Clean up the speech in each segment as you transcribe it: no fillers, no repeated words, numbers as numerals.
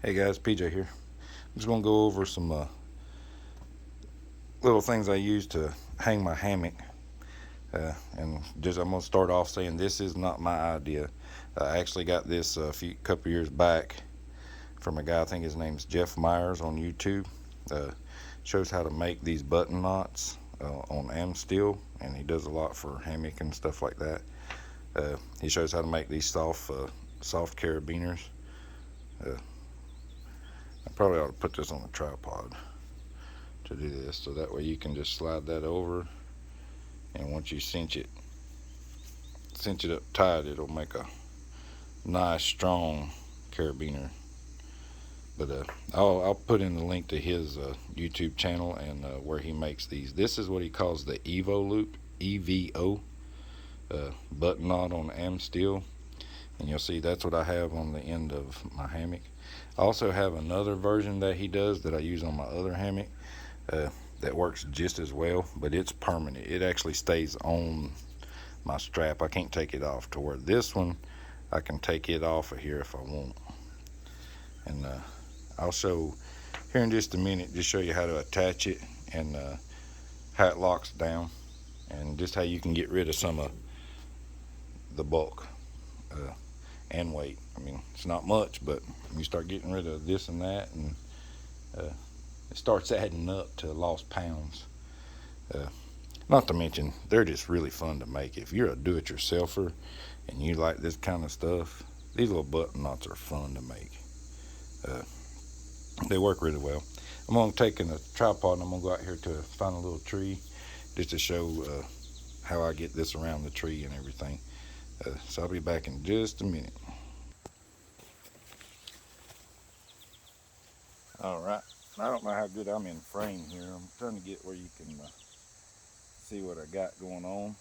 Hey guys, PJ here. I'm just going to go over some little things I use to hang my hammock. And just I'm going to start off saying this is not my idea. I actually got this a couple years back from a guy, I think his name's Jeff Myers on YouTube. Shows how to make these button knots on steel, and he does a lot for hammock and stuff like that. He shows how to make these soft carabiners. I probably ought to put this on a tripod to do this, so that way you can just slide that over, and once you cinch it up tight, it'll make a nice strong carabiner. But I'll put in the link to his YouTube channel and where he makes these. This is what he calls the Evo loop, EVO, button knot on steel, and you'll see that's what I have on the end of my hammock. I also have another version that he does that I use on my other hammock that works just as well, but it's permanent. It actually stays on my strap. I can't take it off, to where this one I can take it off of here if I want. And I'll show here in just a minute, just show you how to attach it and how it locks down, and just how you can get rid of some of the bulk and weight. I mean, it's not much, but you start getting rid of this and that, and it starts adding up to lost pounds. Not to mention, they're just really fun to make. If you're a do-it-yourselfer and you like this kind of stuff, these little button knots are fun to make. They work really well. I'm going to take in a tripod, and I'm going to go out here to find a little tree just to show how I get this around the tree and everything. So I'll be back in just a minute. Alright, I don't know how good I'm in frame here. I'm trying to get where you can see what I got going on.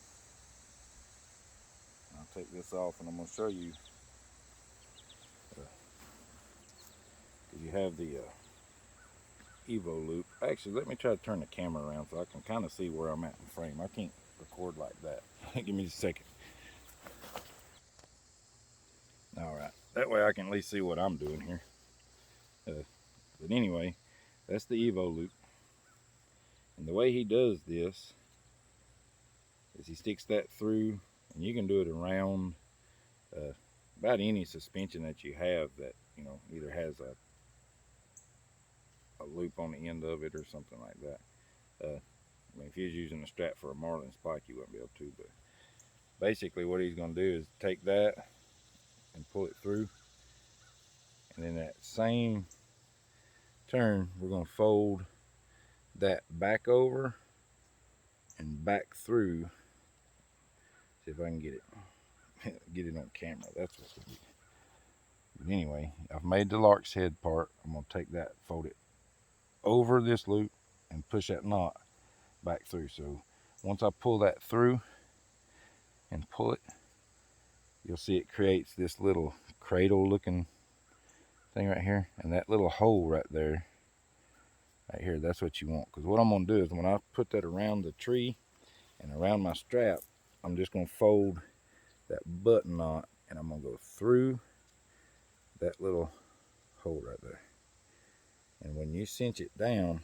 I'll take this off, and I'm going to show you. You have the Evo loop. Actually, let me try to turn the camera around so I can kind of see where I'm at in frame. I can't record like that. Give me a second. Alright, that way I can at least see what I'm doing here. But anyway, that's the Evo loop. And the way he does this is he sticks that through, and you can do it around about any suspension that you have that, you know, either has a loop on the end of it or something like that. I mean, if he was using a strap for a marlin spike, you wouldn't be able to, but basically what he's going to do is take that and pull it through, and then that same turn, we're going to fold that back over and back through. See if I can get it on camera. That's what's going to be. But anyway, I've made the lark's head part. I'm going to take that, fold it over this loop, and push that knot back through. So once I pull that through and pull it, you'll see it creates this little cradle looking thing right here, and that little hole right there, right here, that's what you want. Because what I'm going to do is when I put that around the tree and around my strap, I'm just going to fold that button knot, and I'm going to go through that little hole right there. And when you cinch it down,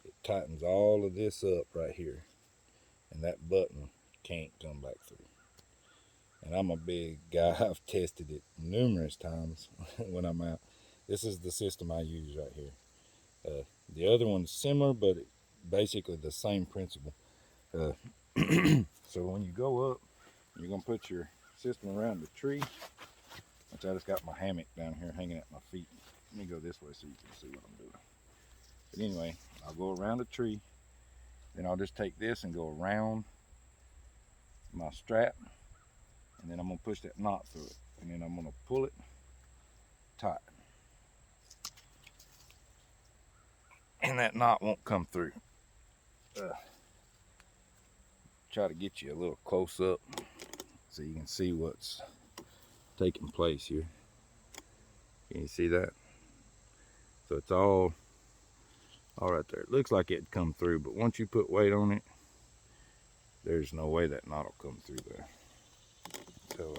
it tightens all of this up right here, and that button can't come back through. And I'm a big guy. I've tested it numerous times when I'm out. This is the system I use right here. The other one's similar, but basically the same principle. So when you go up, you're going to put your system around the tree, which I just got my hammock down here hanging at my feet. Let me go this way so you can see what I'm doing. But anyway, I'll go around the tree, then I'll just take this and go around my strap, and then I'm going to push that knot through it, and then I'm going to pull it tight, and that knot won't come through. Try to get you a little close up so you can see what's taking place here. Can you see that? So it's all right there. It looks like it'd come through, but once you put weight on it, there's no way that knot will come through there. So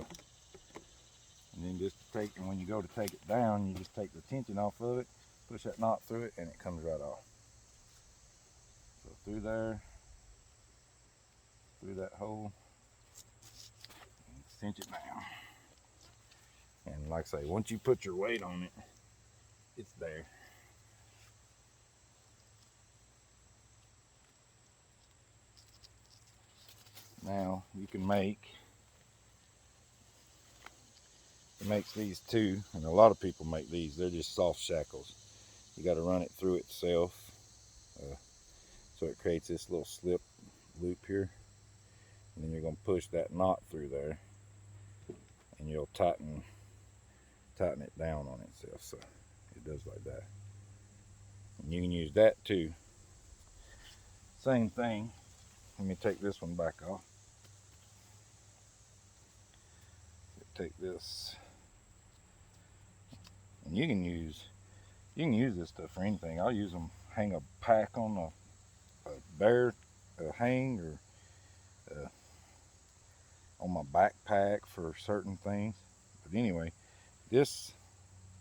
and then just and when you go to take it down, you just take the tension off of it, push that knot through it, and it comes right off. So through there, through that hole, and cinch it down. And like I say, once you put your weight on it, it's there. Now you can it makes these too, and a lot of people make these. They're just soft shackles. You got to run it through itself, so it creates this little slip loop here, and then you're going to push that knot through there, and you'll tighten it down on itself, so it does like that. And you can use that too. Same thing. Let me take this one back off. Take this, and you can use this stuff for anything. I'll use them, hang a pack on a bear hang, or on my backpack for certain things. But anyway, this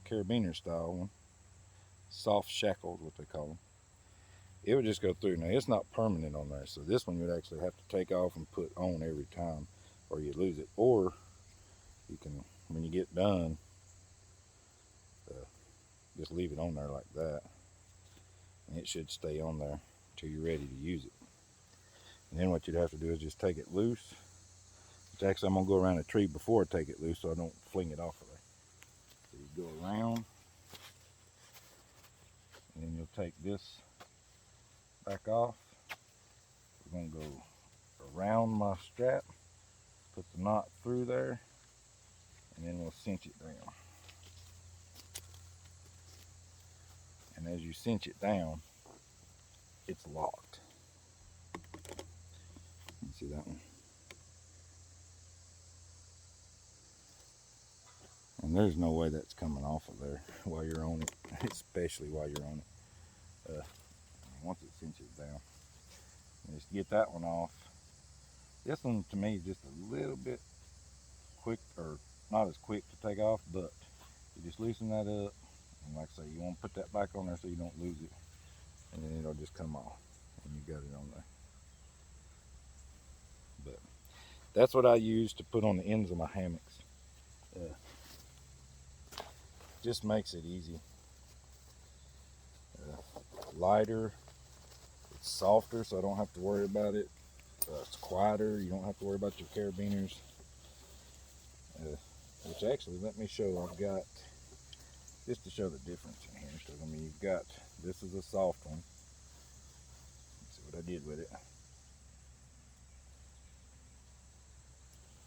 carabiner style one, soft shackle is what they call them, it would just go through. Now it's not permanent on there, so this one you'd actually have to take off and put on every time, or you lose it. Or you can, when you get done, just leave it on there like that, and it should stay on there until you're ready to use it. And then what you'd have to do is just take it loose, which actually I'm going to go around a tree before I take it loose so I don't fling it off of there. So you go around, and then you'll take this back off. We're going to go around my strap, put the knot through there, and then we'll cinch it down. And as you cinch it down, it's locked. You see that one? And there's no way that's coming off of there while you're on it, especially while you're on it. Once it cinches down, and just get that one off. This one to me is just a little bit quick, or not as quick to take off, but you just loosen that up, and like I say, you want to put that back on there so you don't lose it, and then it'll just come off, and you got it on there. But that's what I use to put on the ends of my hammocks. Just makes it easy. Lighter, it's softer, so I don't have to worry about it. It's quieter, you don't have to worry about your carabiners. Which actually, let me show, I've got, just to show the difference in here. So I mean, you've got, this is a soft one. Let's see what I did with it.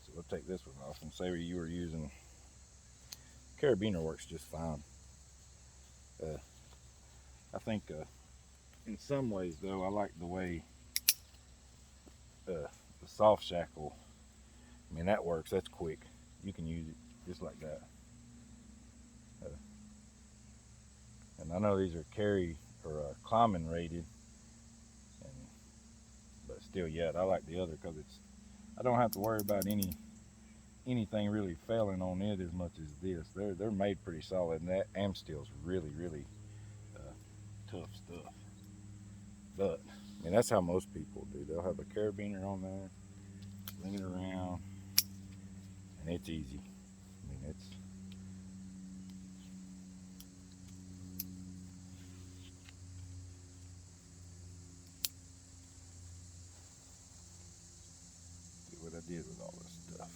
So we'll take this one off, and say you were using, carabiner works just fine. I think in some ways though, I like the way the soft shackle, I mean that works, that's quick. You can use it just like that. And I know these are carry or climbing rated, but still, yet I like the other because I don't have to worry about anything really failing on it as much as this. They're made pretty solid, and that Amsteel's really tough stuff. But I mean, that's how most people do. They'll have a carabiner on there, swing it around, and it's easy. I mean, it's see what I did with all this stuff.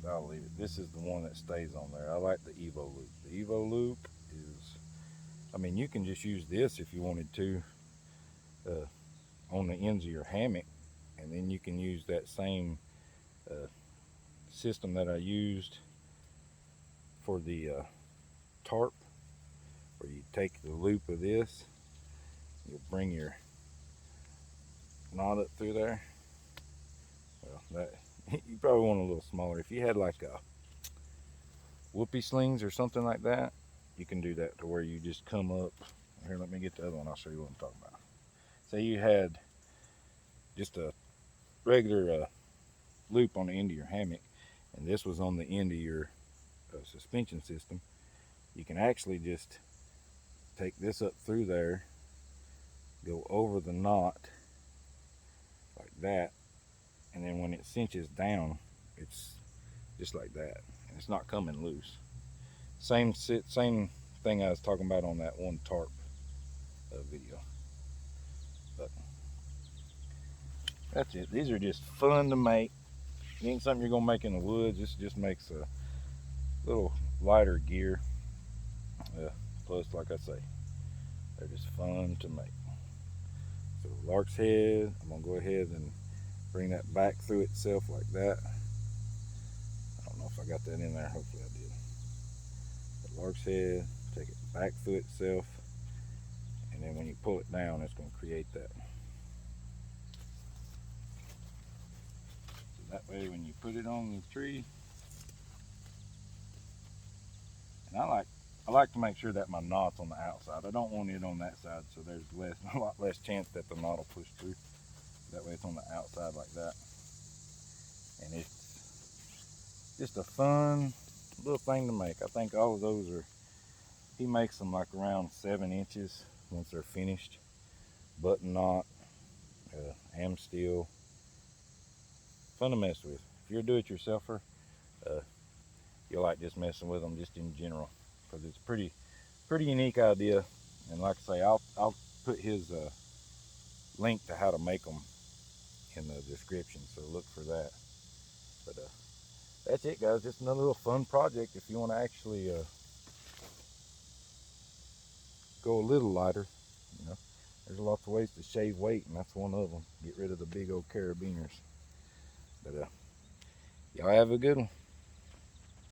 But I'll leave it. This is the one that stays on there. I like the Evo loop. The Evo loop is, I mean, you can just use this if you wanted to on the ends of your hammock, and then you can use that same system that I used for the tarp, where you take the loop of this, you'll bring your knot up through there. Well, that you probably want a little smaller. If you had like a whoopee slings or something like that, you can do that to where you just come up. Here, let me get the other one, I'll show you what I'm talking about. Say you had just a regular loop on the end of your hammock, and this was on the end of your suspension system, you can actually just take this up through there, go over the knot like that, and then when it cinches down, it's just like that, and it's not coming loose. Same thing I was talking about on that one tarp video. But that's it. These are just fun to make. It ain't something you're gonna make in the woods. This just makes a little lighter gear. Plus, like I say, they're just fun to make. So lark's head, I'm gonna go ahead and bring that back through itself like that. I don't know if I got that in there. Hopefully I did. The lark's head, take it back through itself, and then when you pull it down, it's gonna create that. So that way, when you put it on the tree, and I like to make sure that my knot's on the outside. I don't want it on that side, so there's a lot less chance that the knot will push through. That way it's on the outside like that. And it's just a fun little thing to make. I think all of those are, he makes them like around 7 inches once they're finished. Button knot, ham steel. Fun to mess with. If you're a do-it-yourselfer, you'll like just messing with them just in general, because it's pretty unique idea. And like I say, I'll put his link to how to make them in the description, so look for that. But that's it, guys. Just another little fun project if you want to actually go a little lighter. You know, there's lots of ways to shave weight, and that's one of them. Get rid of the big old carabiners. But y'all have a good one.